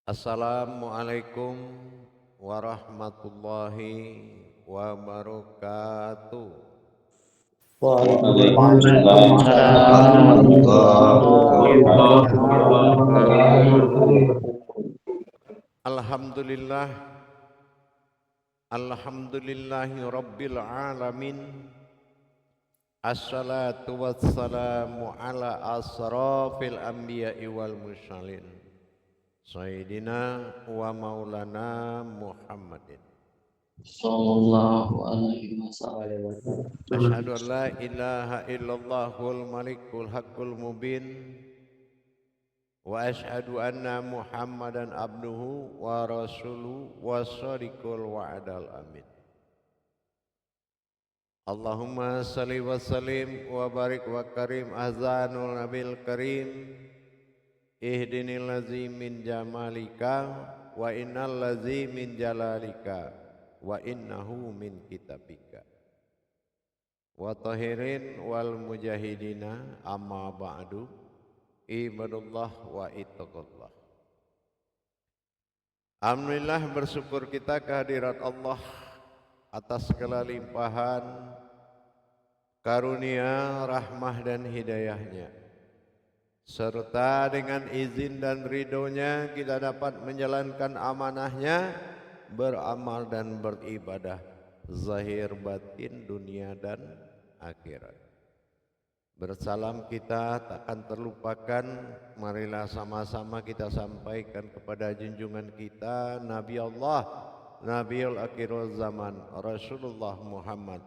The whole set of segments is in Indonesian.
Assalamualaikum warahmatullahi wabarakatuh. Waalaikumsalam warahmatullahi wabarakatuh. Alhamdulillah, alhamdulillahi rabbil alamin. Assalatu wassalamu ala asrafil anbiya'i wal mursalin, Sayyidina wa maulana Muhammadin. Sallallahu alaihi wasallam. Asyhadu an la ilaha illallahul malikul haqqul mubin, wa asyhadu anna Muhammadan abduhu wa rasuluhu wa shadiqul wa'dal amin. Allahumma salli wa sallim wa barik wa karim azanul nabil karim. Ihdinil ladzi min jamalika wa innal ladzi min jalalika wa innahu min kitabika. Wa tahirin wal mujahidina amma ba'du. Ibadullah wa ittaqullah. Alhamdulillah, bersyukur kita kehadirat Allah atas segala limpahan karunia, rahmah dan hidayahnya, serta dengan izin dan ridhonya kita dapat menjalankan amanahnya, beramal dan beribadah zahir batin dunia dan akhirat. Bersalam kita takkan terlupakan, marilah sama-sama kita sampaikan kepada junjungan kita Nabi Allah, Nabiul Akhirul Zaman, Rasulullah Muhammad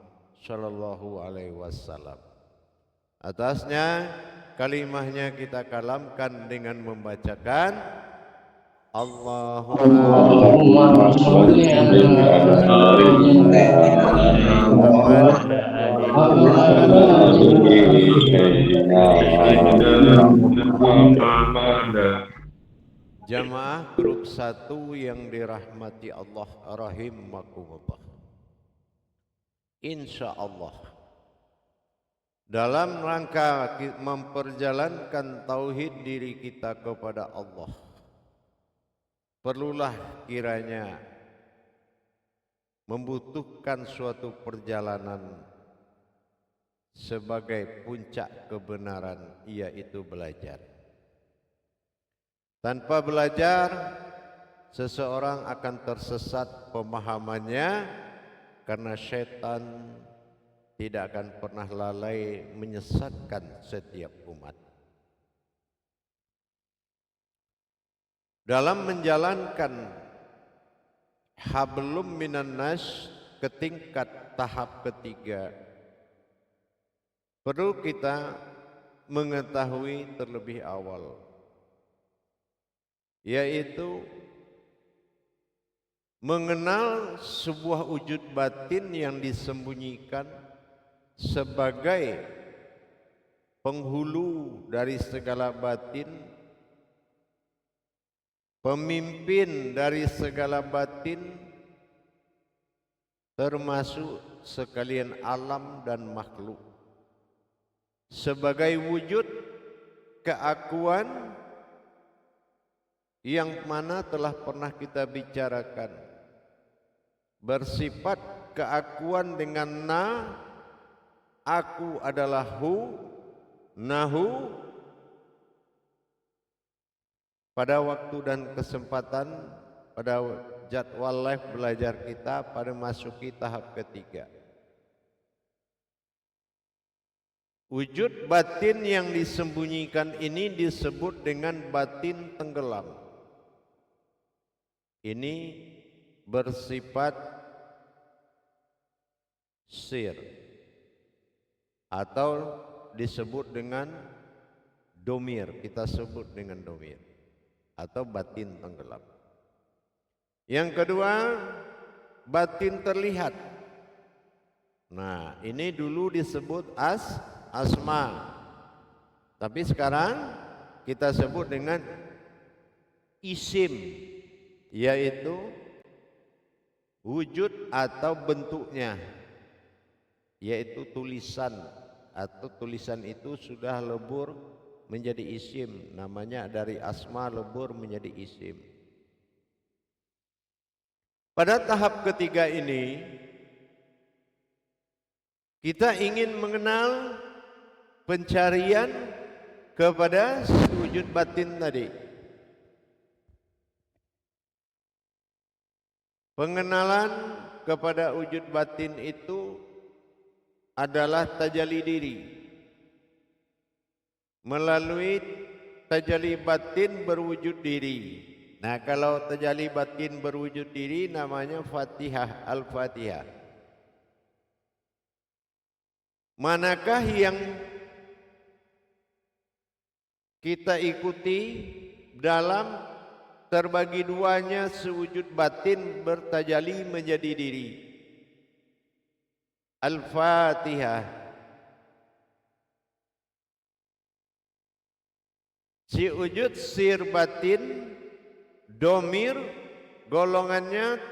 Sallallahu Alaihi Wasallam. Atasnya kalimahnya kita kalamkan dengan membacakan Allahumma sholli ala Muhammad. Jamaah grup 1 yang dirahmati Allah rahimakumullah. Insya Allah dalam rangka memperjalankan tauhid diri kita kepada Allah, perlulah kiranya membutuhkan suatu perjalanan sebagai puncak kebenaran, yaitu belajar. Tanpa belajar, seseorang akan tersesat pemahamannya, karena setan tidak akan pernah lalai menyesatkan setiap umat. Dalam menjalankan hablum minan nas ke tingkat tahap ketiga, perlu kita mengetahui terlebih awal, yaitu mengenal sebuah wujud batin yang disembunyikan sebagai penghulu dari segala batin, pemimpin dari segala batin, termasuk sekalian alam dan makhluk, sebagai wujud keakuan yang mana telah pernah kita bicarakan, bersifat keakuan dengan na, aku adalah hu, nahu. Pada waktu dan kesempatan, pada jadwal live belajar kita pada masuki tahap ketiga, wujud batin yang disembunyikan ini disebut dengan batin tenggelam. Ini bersifat sir atau disebut dengan domir, kita sebut dengan domir atau batin tenggelam. Yang kedua, batin terlihat. Nah, ini dulu disebut asma, tapi sekarang kita sebut dengan isim, yaitu wujud atau bentuknya, yaitu tulisan, atau tulisan itu sudah lebur menjadi isim, namanya dari asma lebur menjadi isim. Pada tahap ketiga ini kita ingin mengenal pencarian kepada wujud batin tadi. Pengenalan kepada wujud batin itu adalah tajalli diri. Melalui tajalli batin berwujud diri. Nah, kalau tajalli batin berwujud diri namanya Fatihah, Al-Fatihah. Manakah yang kita ikuti dalam terbagi duanya sewujud batin bertajalli menjadi diri? Al-Fatihah. Si wujud sir batin domir golongannya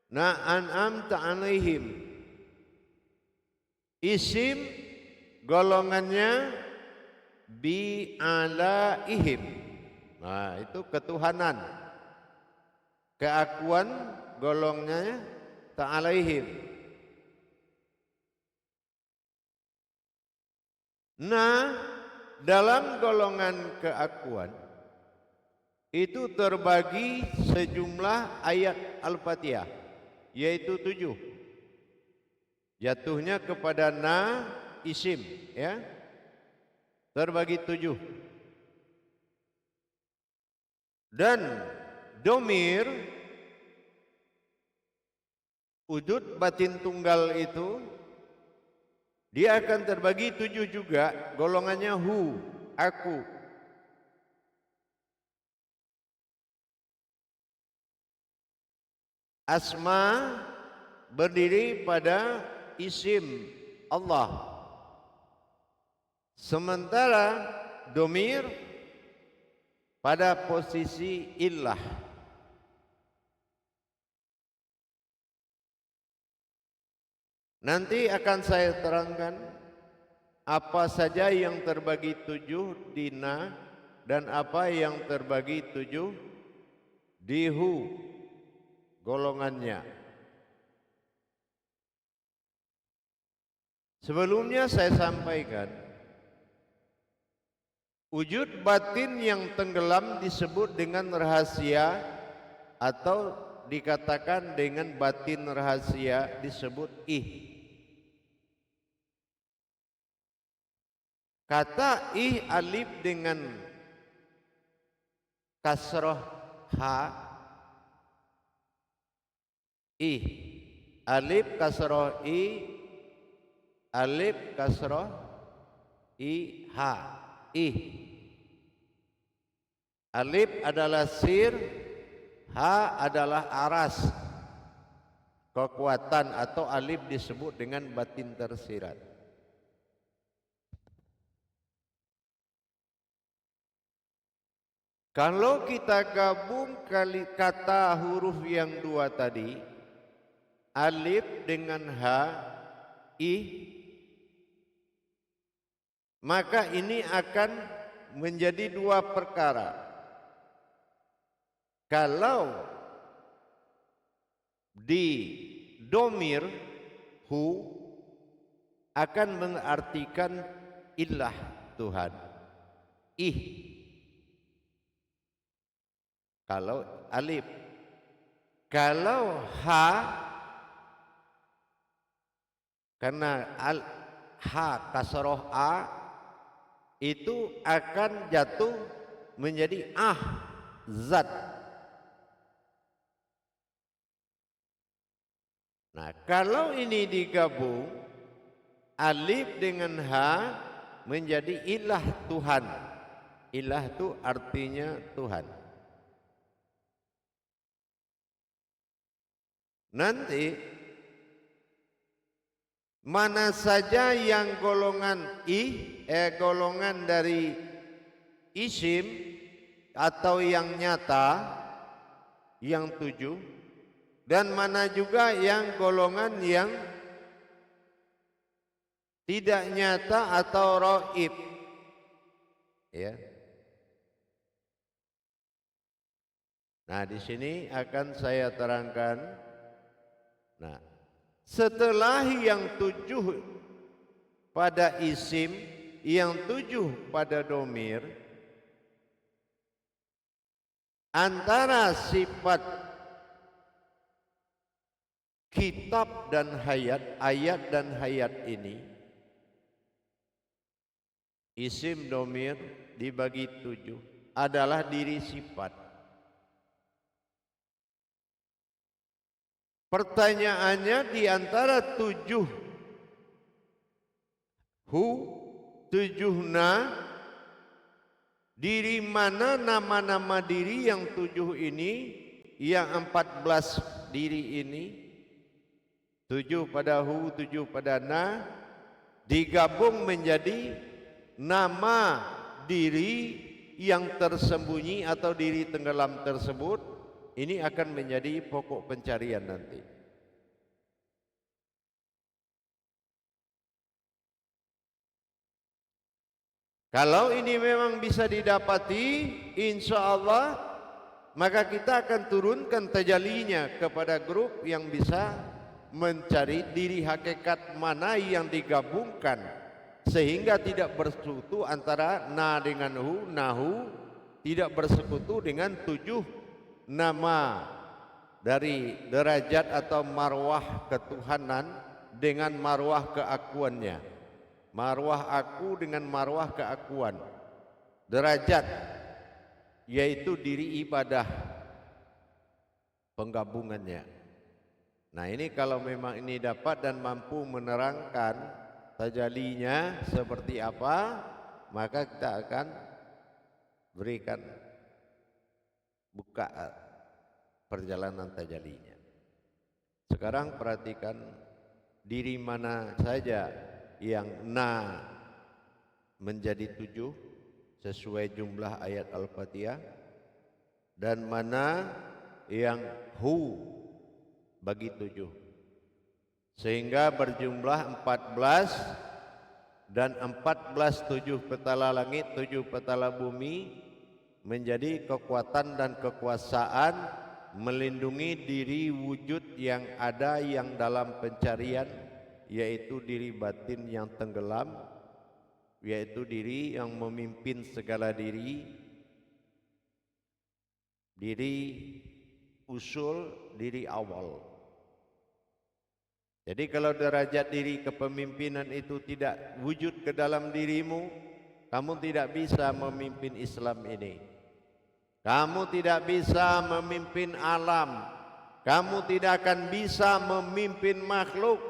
na an'amta alaihim. Isim golongannya bi alaihim. Nah, itu ketuhanan. Keakuan golongnya ta'alaihim. Nah, dalam golongan keakuan itu terbagi sejumlah ayat Al-Fatihah, yaitu 7. Jatuhnya kepada na isim, ya. Terbagi 7. Dan domir wujud batin tunggal itu dia akan terbagi 7 juga, golongannya hu, aku. Asma berdiri pada isim Allah. Sementara domir pada posisi illah. Nanti akan saya terangkan apa saja yang terbagi 7 di na dan apa yang terbagi 7 di hu golongannya. Sebelumnya saya sampaikan wujud batin yang tenggelam disebut dengan rahasia atau dikatakan dengan batin rahasia disebut ih. Kata ih alif dengan kasroh ha, ih, alif kasroh i, alif kasroh i ha, ih. Alif adalah sir, ha adalah aras, kekuatan, atau alif disebut dengan batin tersirat. Kalau kita gabung kata huruf yang 2 tadi, alif dengan ha, i, maka ini akan menjadi 2 perkara. Kalau di domir hu akan mengartikan ilah Tuhan, ih. Kalau alif, kalau ha, karena ha kasroh a itu akan jatuh menjadi zat. Nah, kalau ini digabung alif dengan ha menjadi ilah Tuhan. Ilah itu artinya Tuhan. Nanti mana saja yang golongan golongan dari isim atau yang nyata yang 7, dan mana juga yang golongan yang tidak nyata atau raib, ya. Nah, di sini akan saya terangkan. Nah, setelah yang 7 pada isim, yang 7 pada domir, antara sifat kitab dan hayat, ayat dan hayat ini, isim domir dibagi 7 adalah diri sifat. Pertanyaannya, di antara 7 hu, 7 na, diri mana nama-nama diri yang 7 ini, yang 14 diri ini, 7 pada hu, 7 pada na, digabung menjadi nama diri yang tersembunyi atau diri tenggelam tersebut. Ini akan menjadi pokok pencarian nanti. Kalau ini memang bisa didapati, insya Allah, maka kita akan turunkan tajalinya kepada grup yang bisa mencari diri hakikat mana yang digabungkan, sehingga tidak bersekutu antara na dengan hu, nahu, tidak bersekutu dengan 7 nama dari derajat atau marwah ketuhanan dengan marwah keakuannya. Marwah aku dengan marwah keakuan. Derajat yaitu diri ibadah, penggabungannya. Nah, ini kalau memang ini dapat dan mampu menerangkan tajalinya seperti apa, maka kita akan berikan buka perjalanan tajalinya. Sekarang perhatikan diri mana saja yang na menjadi 7 sesuai jumlah ayat Al-Fatihah, dan mana yang hu bagi 7, sehingga berjumlah 14, dan 14 7 petala langit, 7 petala bumi, menjadi kekuatan dan kekuasaan melindungi diri wujud yang ada yang dalam pencarian, yaitu diri batin yang tenggelam, yaitu diri yang memimpin segala diri, diri usul, diri awal. Jadi kalau derajat diri kepemimpinan itu tidak wujud ke dalam dirimu, kamu tidak bisa memimpin Islam ini. Kamu tidak bisa memimpin alam. Kamu tidak akan bisa memimpin makhluk.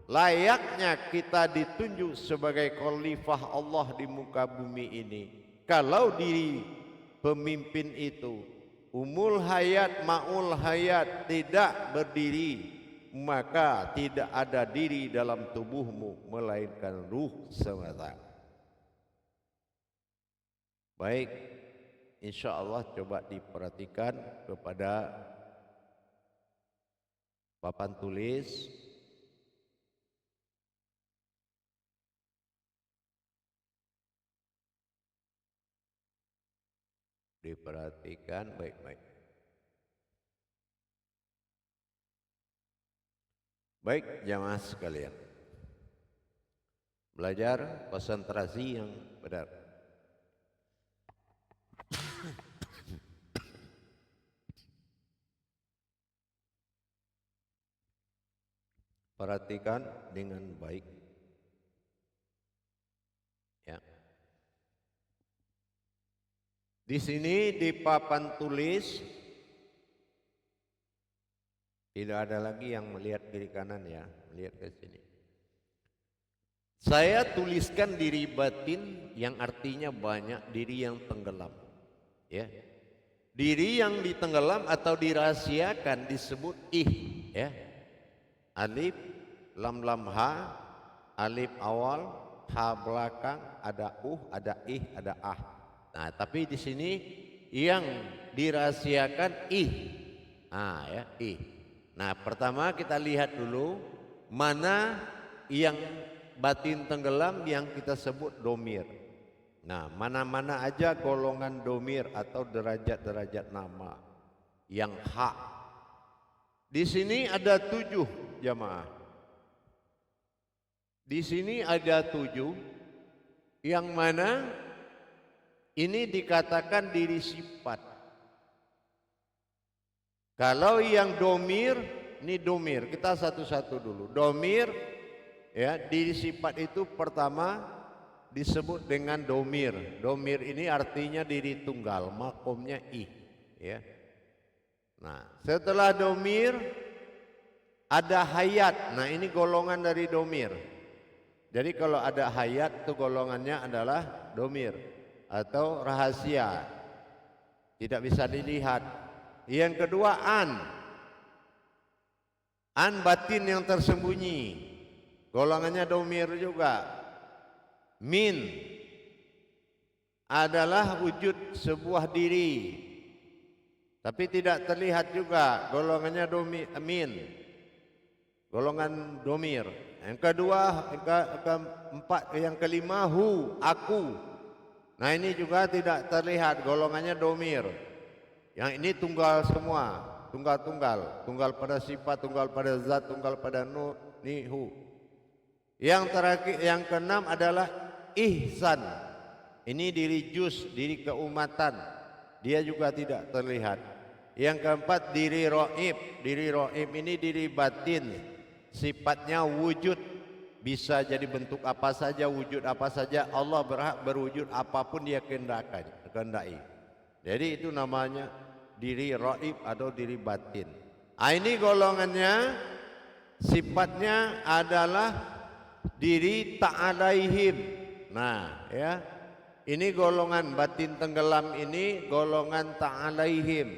Layaknya kita ditunjuk sebagai khalifah Allah di muka bumi ini. Kalau diri pemimpin itu, umul hayat, ma'ul hayat, tidak berdiri, maka tidak ada diri dalam tubuhmu melainkan ruh semata. Baik, insya Allah coba diperhatikan kepada papan tulis. Diperhatikan baik-baik. Baik jamaah sekalian, belajar konsentrasi yang benar. Perhatikan dengan baik. Ya. Di sini di papan tulis tidak ada lagi yang melihat kiri kanan ya, melihat ke sini. Saya tuliskan diri batin yang artinya banyak, diri yang tenggelam. Ya. Diri yang ditenggelam atau dirahasiakan disebut ih, ya. Alif, lam lam ha, alif awal, ha belakang, ada ada ih, ada ah. Nah, tapi di sini yang dirahasiakan ih. Ah ya, ih. Nah, pertama kita lihat dulu mana yang batin tenggelam yang kita sebut domir. Nah, mana-mana aja golongan domir atau derajat-derajat nama. yang hak. Di sini ada 7 jamaah. Di sini ada 7 yang mana ini dikatakan diri sifat. Kalau yang domir, ini domir, kita satu-satu dulu. Domir, ya, diri sifat itu pertama disebut dengan domir. Domir ini artinya diri tunggal, makomnya ih, ya. Nah, setelah domir ada hayat. Nah, ini golongan dari domir. Jadi kalau ada hayat itu golongannya adalah domir atau rahasia, tidak bisa dilihat. Yang kedua an batin yang tersembunyi, golongannya domir juga. Min adalah wujud sebuah diri tapi tidak terlihat juga, golongannya min, golongan domir. Yang kedua, yang kelima aku. Nah, ini juga tidak terlihat, golongannya domir. Yang ini tunggal semua, tunggal pada sifat, tunggal pada zat, tunggal pada hu. Yang terakhir, yang keenam adalah ihsan. Ini diri juz, diri keumatan, dia juga tidak terlihat. Yang keempat diri roib. Diri roib ini diri batin, sifatnya wujud, bisa jadi bentuk apa saja, wujud apa saja. Allah berhak berwujud apapun dia kehendaki. Jadi itu namanya diri roib atau diri batin. Ini golongannya, sifatnya adalah diri ta'alaihim. Nah, ya, ini golongan batin tenggelam, ini golongan ta'alaihim,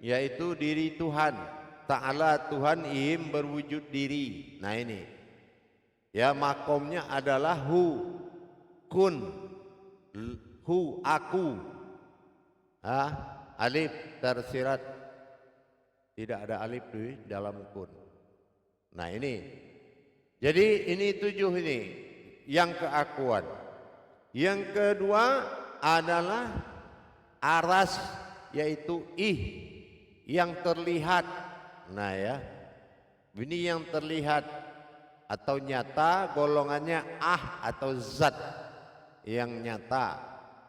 yaitu diri Tuhan. Ta'ala Tuhan, ihim berwujud diri. Nah, ini ya, makomnya adalah kun, aku. Alif tersirat, tidak ada alif di dalam kun. Nah, ini jadi ini 7 ini yang keakuan. Yang kedua adalah aras, yaitu yang terlihat. Nah, ya, ini yang terlihat atau nyata, golongannya atau zat yang nyata.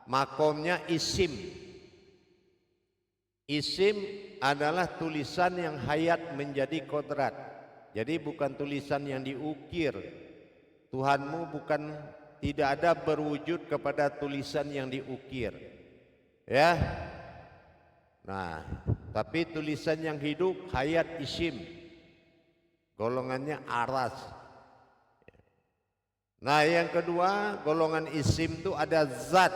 Makomnya isim. Isim adalah tulisan yang hayat menjadi kodrat. Jadi bukan tulisan yang diukir. Tuhanmu bukan, tidak ada berwujud kepada tulisan yang diukir, ya. Nah, tapi tulisan yang hidup hayat isim, golongannya aras. Nah, yang kedua golongan isim itu ada zat.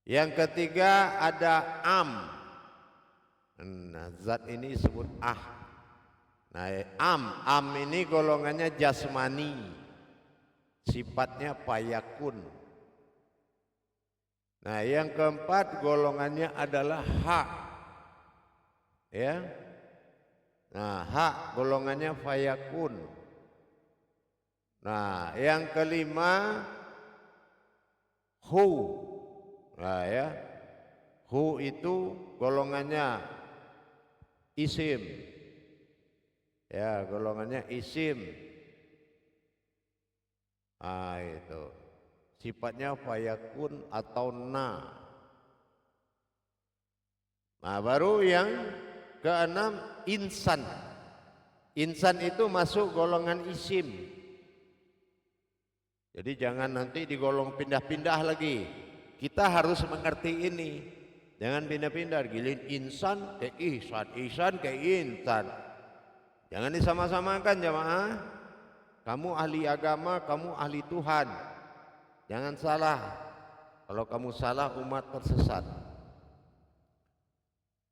Yang ketiga ada Nah, zat ini disebut Nah, am ini golongannya jasmani, sifatnya fayakun. Nah, yang keempat golongannya adalah ya. Nah, golongannya fayakun. Nah, yang kelima hu. Nah, ya, hu itu golongannya isim, ya, golongannya isim. Itu sifatnya fayakun atau Nah, baru yang keenam insan. Insan itu masuk golongan isim. Jadi jangan nanti digolong pindah-pindah lagi. Kita harus mengerti ini. Jangan pindah-pindah, gilin insan ke ihsan ke insan. Jangan disama-samakan jamaah. Kamu ahli agama, kamu ahli Tuhan. Jangan salah. Kalau kamu salah, umat tersesat.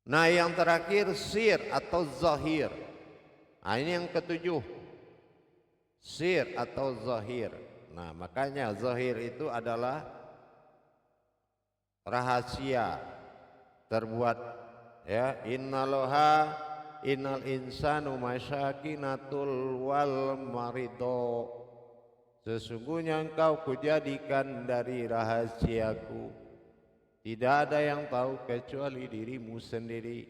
Nah, yang terakhir sir atau zahir. Nah, ini yang ketujuh, sir atau zahir. Nah, makanya zahir itu adalah rahasia terbuat, ya. Innal insanu masyakinatul wal marido. Sesungguhnya engkau kujadikan dari rahasiaku Tidak ada yang tahu kecuali dirimu sendiri.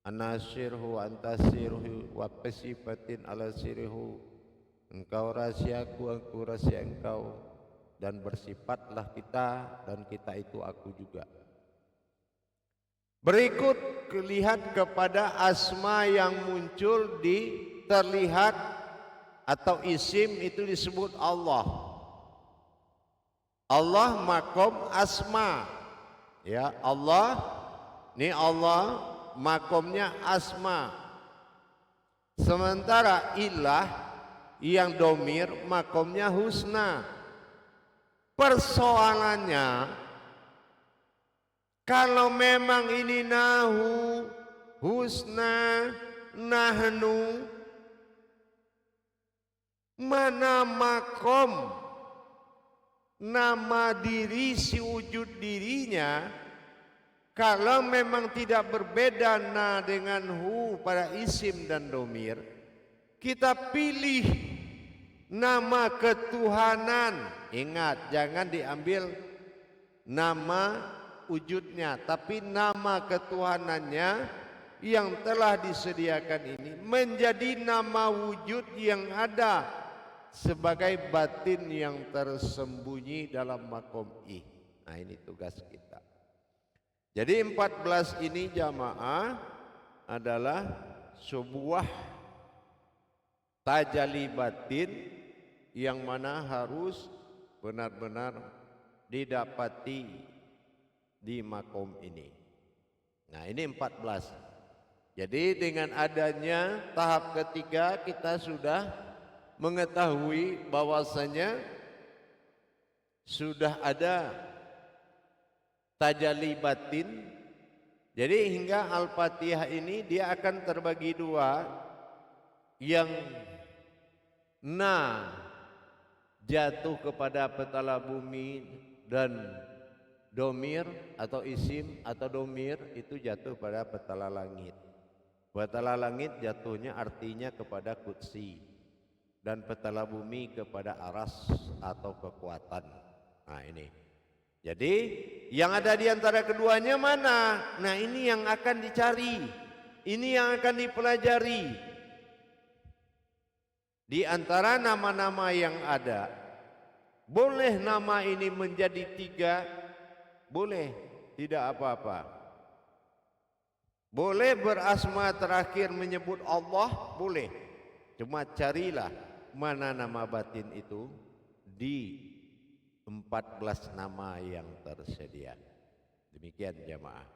Ana sirhu anta sirhu wa sifatin ala sirhu. Engkau rahasiaku, aku rahasia engkau. Dan bersifatlah kita, dan kita itu aku juga. Berikut lihat kepada asma yang muncul terlihat atau isim itu disebut Allah. Allah makom asma. Ya, Allah ini Allah makomnya asma. Sementara ilah yang domir makomnya husna. Persoalannya, kalau memang ini nahu, husna, nahnu, mana makom, nama diri si wujud dirinya, kalau memang tidak berbeda na dengan hu pada isim dan domir, kita pilih nama ketuhanan. Ingat, jangan diambil nama wujudnya, tapi nama ketuhanannya yang telah disediakan ini menjadi nama wujud yang ada sebagai batin yang tersembunyi dalam makom ih. Nah, ini tugas kita. Jadi 14 ini jamaah adalah sebuah tajalli batin yang mana harus benar-benar didapati di makom ini. Nah, ini 14. Jadi dengan adanya tahap ketiga kita sudah mengetahui bahwasanya sudah ada tajalli batin. Jadi hingga Al-Fatihah ini dia akan terbagi dua, yang na jatuh kepada petala bumi dan domir atau isim atau domir itu jatuh pada petala langit. Petala langit jatuhnya artinya kepada kutsi dan petala bumi kepada aras atau kekuatan. Nah, ini. Jadi yang ada di antara keduanya mana? Nah, ini yang akan dicari. Ini yang akan dipelajari. Di antara nama-nama yang ada, boleh nama ini menjadi 3, boleh, tidak apa-apa. Boleh berasma terakhir menyebut Allah, boleh. Cuma carilah mana nama batin itu di 14 nama yang tersedia. Demikian jamaah.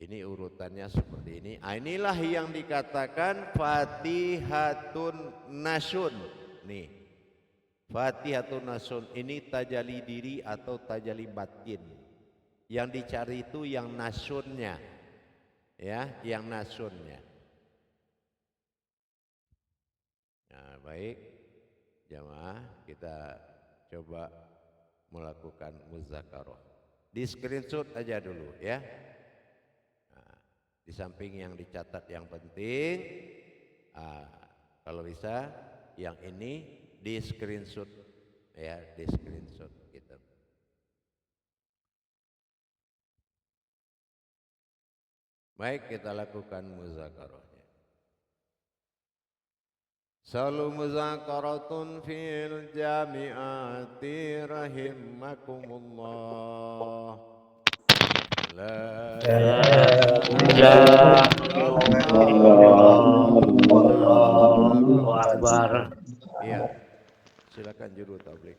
Ini urutannya seperti ini. Inilah yang dikatakan Fatihatun Nasun. Nih, Fatihatun Nasun ini tajalli diri atau tajalli batin. Yang dicari itu yang nasunnya, ya, yang nasunnya. Nah, baik, jamaah, kita coba melakukan muzakarah. Di screenshot aja dulu, ya. Di samping yang dicatat yang penting, kalau bisa yang ini di screenshot, ya, di screenshot gitu. Baik, kita lakukan muzakarahnya. Salu muzakaratun fil jami'ati rahimakumullah. La ilaha illallah. Iya, silakan juru tabligh.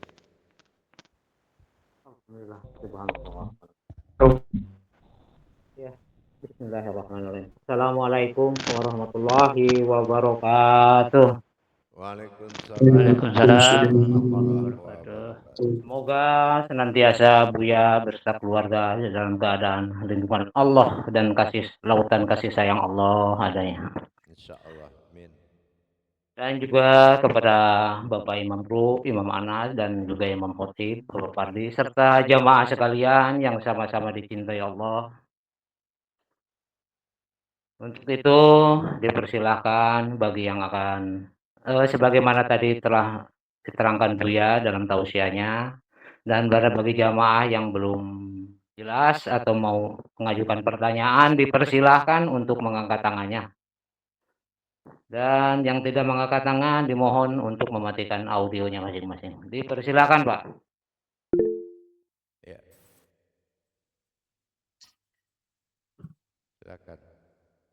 Alhamdulillah, subhanallah. Ya, bismillahirrahmanirrahim. Assalamualaikum warahmatullahi wabarakatuh. Waalaikumsalam. Semoga senantiasa Buya beserta keluarga dalam keadaan lindungan Allah dan lautan kasih sayang Allah adanya. Insyaallah, amin. Dan juga kepada Bapak Imam Ru, Imam Anas, dan juga Imam Khotib, Bapak Pardi, serta jamaah sekalian yang sama-sama dicintai Allah. Untuk itu dipersilakan bagi yang akan sebagaimana tadi telah diterangkan Buya dalam tausiahnya, Dan bagi jamaah yang belum jelas atau mau mengajukan pertanyaan, dipersilahkan untuk mengangkat tangannya. Dan yang tidak mengangkat tangan dimohon untuk mematikan audionya masing-masing. Dipersilakan, Pak. Ya, silakan.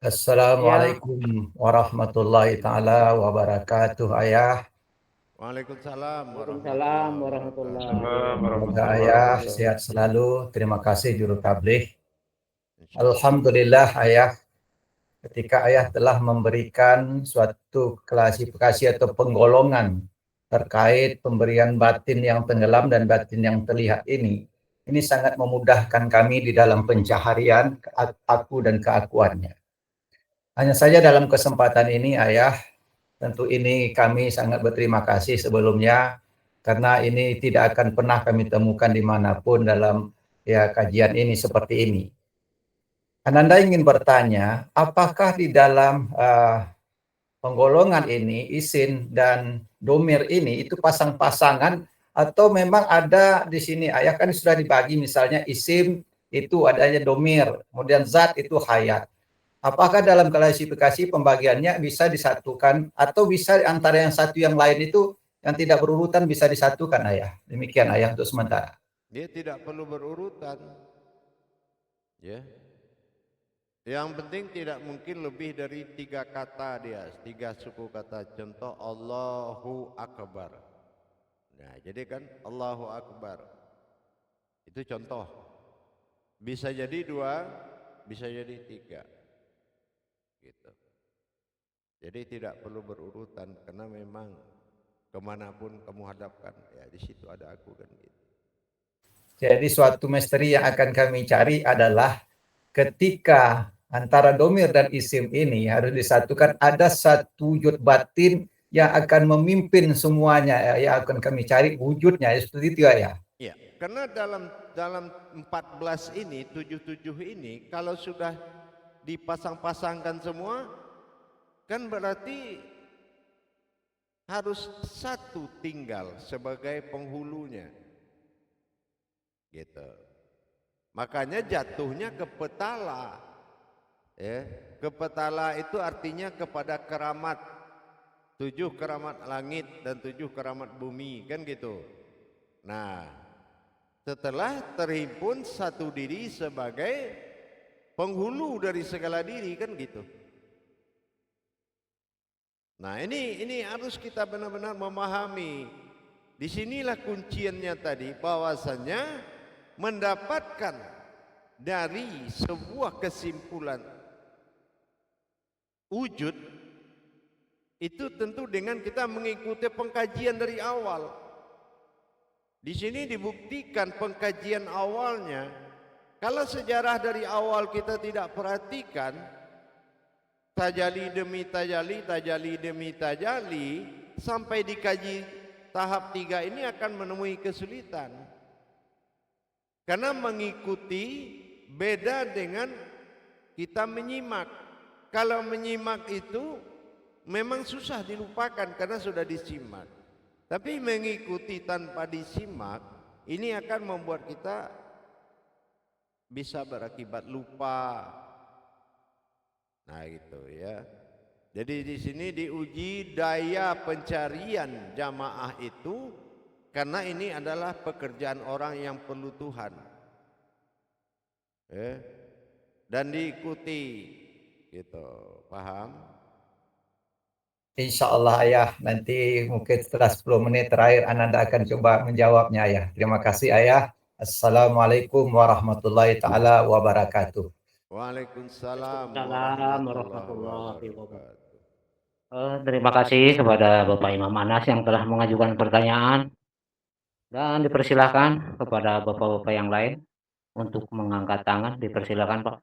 Assalamualaikum warahmatullahi taala wabarakatuh, Ayah. Waalaikumsalam Waalaikumsalam warahmatullahi warahmatullahi wabarakatuh. Semoga warahmatullahi Ayah wabarakatuh. sehat selalu. Terima kasih juru tabligh. Insyaallah. Alhamdulillah Ayah, ketika Ayah telah memberikan suatu klasifikasi atau penggolongan terkait pemberian batin yang tenggelam dan batin yang terlihat ini sangat memudahkan kami di dalam pencaharian aku dan keakuannya. Hanya saja dalam kesempatan ini Ayah, tentu ini kami sangat berterima kasih sebelumnya karena ini tidak akan pernah kami temukan dimanapun dalam kajian ini seperti ini. Ananda ingin bertanya, apakah di dalam penggolongan ini isim dan domir ini itu pasang-pasangan atau memang ada di sini ayah kan sudah dibagi misalnya isim itu adanya domir, kemudian zat itu hayat. Apakah dalam klasifikasi pembagiannya bisa disatukan atau bisa antara yang satu yang lain itu yang tidak berurutan bisa disatukan ayah? Demikian ayah untuk sementara. Dia tidak perlu berurutan. Ya. Yang penting tidak mungkin lebih dari 3 kata dia, 3 suku kata. Contoh Allahu Akbar. Nah, jadi kan Allahu Akbar. Itu contoh. Bisa jadi 2, bisa jadi 3. Gitu. Jadi tidak perlu berurutan karena memang kemanapun kamu hadapkan, ya di situ ada aku kan gitu. Jadi suatu misteri yang akan kami cari adalah ketika antara domir dan isim ini harus disatukan, ada satu wujud batin yang akan memimpin semuanya, yang akan kami cari wujudnya, seperti itu ya. Ya, karena dalam 14 ini, 77 ini kalau sudah dipasang-pasangkan semua kan berarti harus satu tinggal sebagai penghulunya. Gitu. Makanya jatuhnya ke petala. Ya, ke petala itu artinya kepada keramat. 7 keramat langit dan 7 keramat bumi, kan gitu. Nah, setelah terhimpun satu diri sebagai penghulu dari segala diri, kan gitu. Nah, ini harus kita benar-benar memahami. Disinilah kunciannya tadi, bahwasannya mendapatkan dari sebuah kesimpulan wujud itu tentu dengan kita mengikuti pengkajian dari awal. Di sini dibuktikan pengkajian awalnya. Kalau sejarah dari awal kita tidak perhatikan, tajali demi tajali, tajali demi tajali, sampai dikaji tahap 3 ini akan menemui kesulitan. Karena mengikuti beda dengan kita menyimak. Kalau menyimak itu memang susah dilupakan karena sudah disimak. Tapi mengikuti tanpa disimak ini akan membuat kita bisa berakibat lupa. Nah, gitu ya. Jadi di sini diuji daya pencarian jamaah itu karena ini adalah pekerjaan orang yang perlu Tuhan. Dan diikuti gitu. Paham? Insya Allah ayah, nanti mungkin setelah 10 menit terakhir Ananda akan coba menjawabnya ayah. Terima kasih ayah. Assalamualaikum warahmatullahi taala wabarakatuh. Waalaikumsalam Waalaikumsalam warahmatullahi warahmatullahi wabarakatuh. wabarakatuh. Terima kasih kepada Bapak Imam Anas yang telah mengajukan pertanyaan, dan dipersilakan kepada bapak-bapak yang lain untuk mengangkat tangan. Dipersilakan, Pak.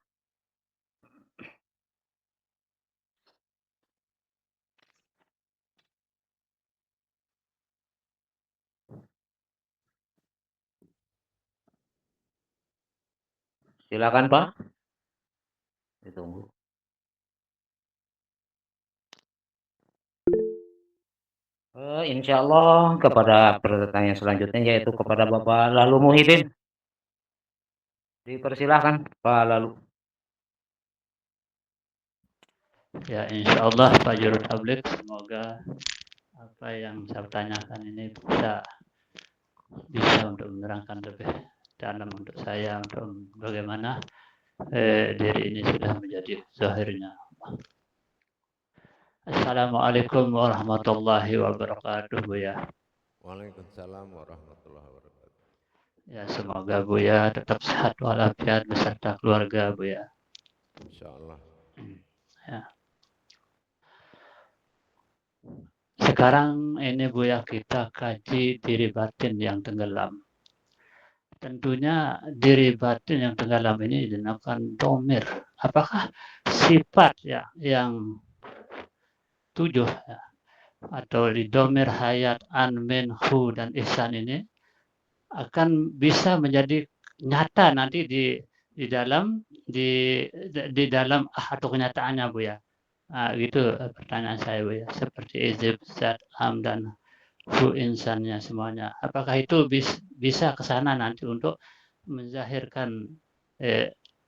Silakan, Pak. Ditunggu. Insya Allah kepada pertanyaan selanjutnya yaitu kepada Bapak Lalu Muhyiddin. Dipersilahkan Pak Lalu. Ya, insya Allah Pak Juru Tablik, semoga apa yang saya tanyakan ini bisa untuk menerangkan lebih dalam untuk saya, untuk bagaimana diri ini sudah menjadi zahirnya. Assalamualaikum warahmatullahi wabarakatuh, Buya. Waalaikumsalam warahmatullahi wabarakatuh. Ya, semoga Buya tetap sehat walafiat beserta keluarga, Buya. Insyaallah. Ya. Sekarang ini Buya kita kaji diri batin yang tenggelam. Tentunya diri batin yang tenggelam ini dinamakan domir. Apakah sifat ya yang 7 ya, atau di domir, hayat, an, min, hu, dan ihsan ini akan bisa menjadi nyata nanti di dalam atau kenyataannya, Bu ya. Nah, gitu pertanyaan saya, Bu ya. Seperti izib, zat, am, dan hu, insannya semuanya. Apakah itu bisa ke sana nanti untuk menzahirkan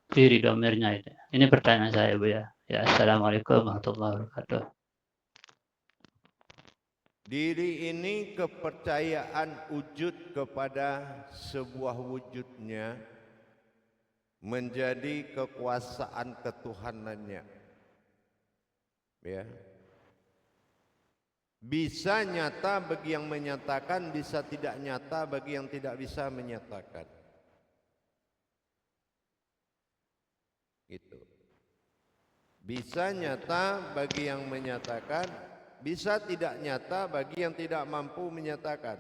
diri domirnya itu? Ini pertanyaan saya, Bu ya. Ya, Assalamualaikum warahmatullahi wabarakatuh. Diri ini kepercayaan wujud kepada sebuah wujudnya menjadi kekuasaan ketuhanannya. Ya. Bisa nyata bagi yang menyatakan, bisa tidak nyata bagi yang tidak bisa menyatakan. Gitu. Bisa nyata bagi yang menyatakan, bisa tidak nyata bagi yang tidak mampu menyatakan.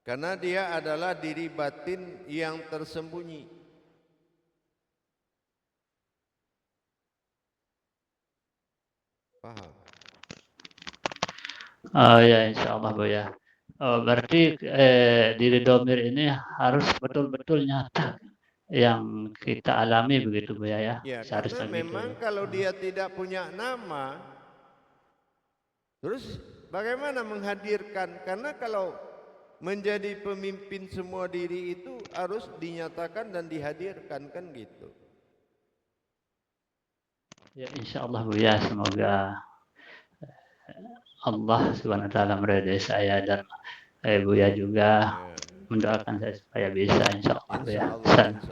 Karena dia adalah diri batin yang tersembunyi. Paham? Oh ya, insya Allah, Bu ya. Oh, berarti diri domir ini harus betul-betul nyata yang kita alami begitu, Bu ya. Ya, Seharusnya karena memang gitu. kalau dia tidak punya nama, terus bagaimana menghadirkan? Karena kalau menjadi pemimpin semua diri itu harus dinyatakan dan dihadirkan, kan gitu. Ya, insya Allah, Bu ya. Semoga Allah Subhanahu wa taala meridai saya dan Buya juga mendoakan saya supaya bisa, insya Allah, Bu ya.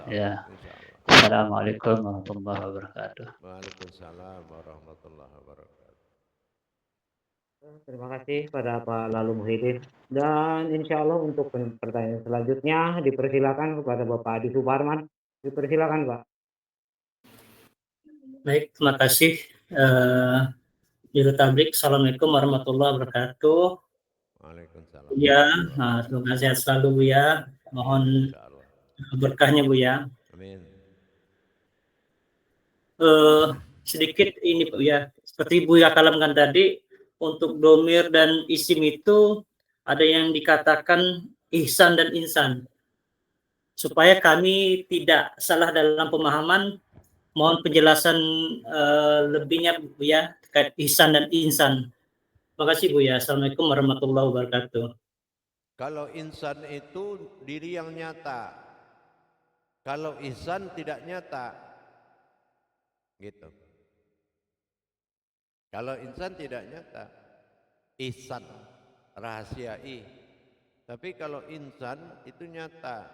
Ya. Assalamualaikum warahmatullahi wabarakatuh. Waalaikumsalam warahmatullahi wabarakatuh. Terima kasih pada Pak Lalu Muhyiddin. Dan insya Allah untuk pertanyaan selanjutnya dipersilakan kepada Bapak Adi Suparman. Dipersilakan Pak. Baik, terima kasih. Juru Tablik, Assalamualaikum warahmatullahi wabarakatuh. Waalaikumsalam. Ya, semoga sehat selalu, Bu ya. Mohon berkahnya, Bu ya. Amin. Sedikit ini, Bu ya. Seperti Bu ya kalamkan tadi, untuk domir dan isim itu ada yang dikatakan ihsan dan insan. Supaya kami tidak salah dalam pemahaman, mohon penjelasan lebihnya, Bu ya, terkait ihsan dan insan. Terima kasih, Bu ya. Assalamualaikum warahmatullahi wabarakatuh. Kalau insan itu diri yang nyata, kalau ihsan tidak nyata, gitu. Kalau insan tidak nyata, ihsan rahasiai. Tapi kalau insan itu nyata,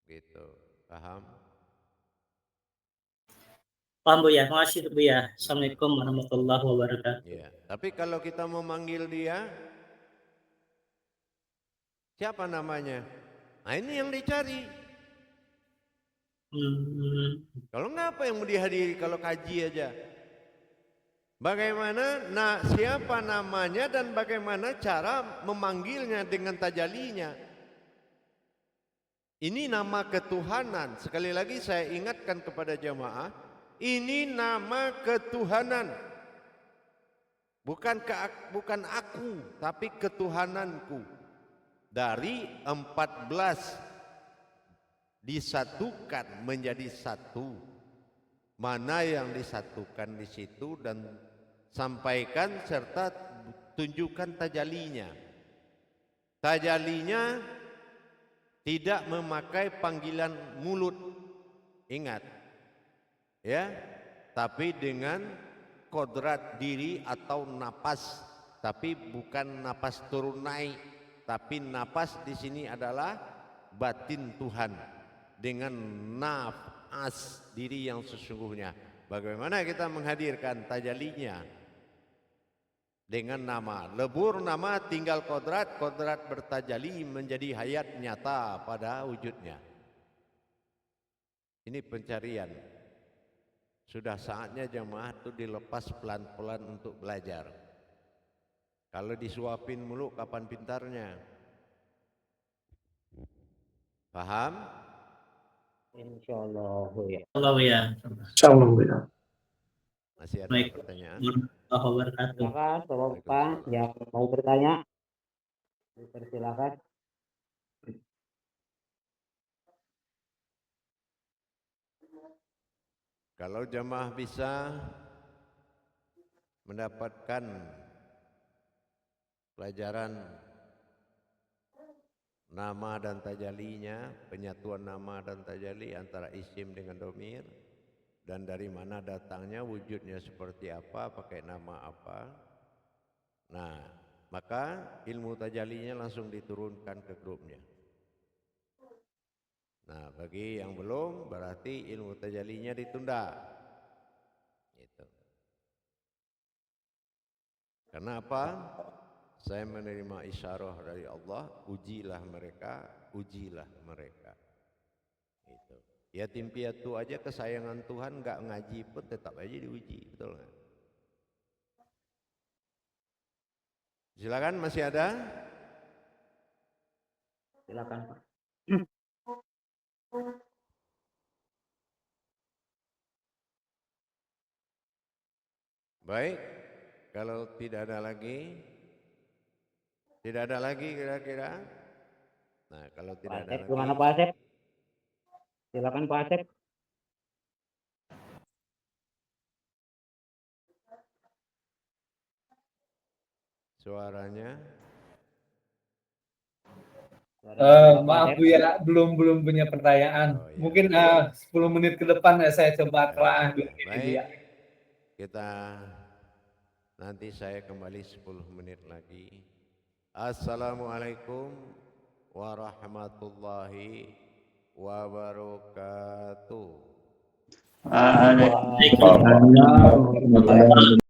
gitu. Paham? Paham, Bu ya. Terima kasih, Bu ya. Assalamualaikum warahmatullahi wabarakatuh. Ya. Tapi kalau kita memanggil dia, siapa namanya? Nah ini yang dicari. Kalau enggak apa yang mau dihadiri kalau kaji aja. Bagaimana, siapa namanya dan bagaimana cara memanggilnya dengan tajalinya. Ini nama ketuhanan. Sekali lagi saya ingatkan kepada jamaah, ini nama ketuhanan. Bukan aku, tapi ketuhananku. Dari 14 disatukan menjadi satu. Mana yang disatukan di situ dan sampaikan serta tunjukkan tajalinya. Tajalinya tidak memakai panggilan mulut, ingat ya, tapi dengan kodrat diri atau napas, tapi bukan napas turun naik, tapi napas di sini adalah batin Tuhan dengan nafas diri yang sesungguhnya. Bagaimana kita menghadirkan tajalinya? Dengan nama, lebur nama tinggal kodrat, kodrat bertajali menjadi hayat nyata pada wujudnya. Ini pencarian. Sudah saatnya jemaah itu dilepas pelan-pelan untuk belajar. Kalau disuapin mulu kapan pintarnya? Paham? Insyaallah ya. Allah ya. Insyaallah ya. Masih ada Baik. pertanyaan? Warahmatullahi wabarakatuh. Silakan Bapak yang mau bertanya, dipersilakan. Kalau jemaah bisa mendapatkan pelajaran nama dan tajalinya, penyatuan nama dan tajali antara isim dengan domir, dan dari mana datangnya, wujudnya seperti apa, pakai nama apa. Nah, maka ilmu tajalinya langsung diturunkan ke grupnya. Nah, bagi yang belum, berarti ilmu tajalinya ditunda. Gitu. Karena apa? Saya menerima isyarah dari Allah, ujilah mereka, ujilah mereka. Itu. Yatim piatu aja kesayangan Tuhan, nggak ngaji pun tetap aja diuji, betul nggak? Silakan, masih ada? Silakan Pak. Baik, kalau tidak ada lagi, kira-kira. Nah, kalau tidak Pak ada Asep, lagi, gimana Pak Asep? Silakan Pak Asep. suaranya. Maaf Bu ya, belum punya pertanyaan. Oh, iya. Mungkin 10 menit ke depan saya coba telaah dulu ini Bu Baik, ya. kita nanti saya kembali 10 menit lagi. Assalamualaikum warahmatullahi wabarakatuh. Waalaikumsalam warahmatullahi wabarakatuh.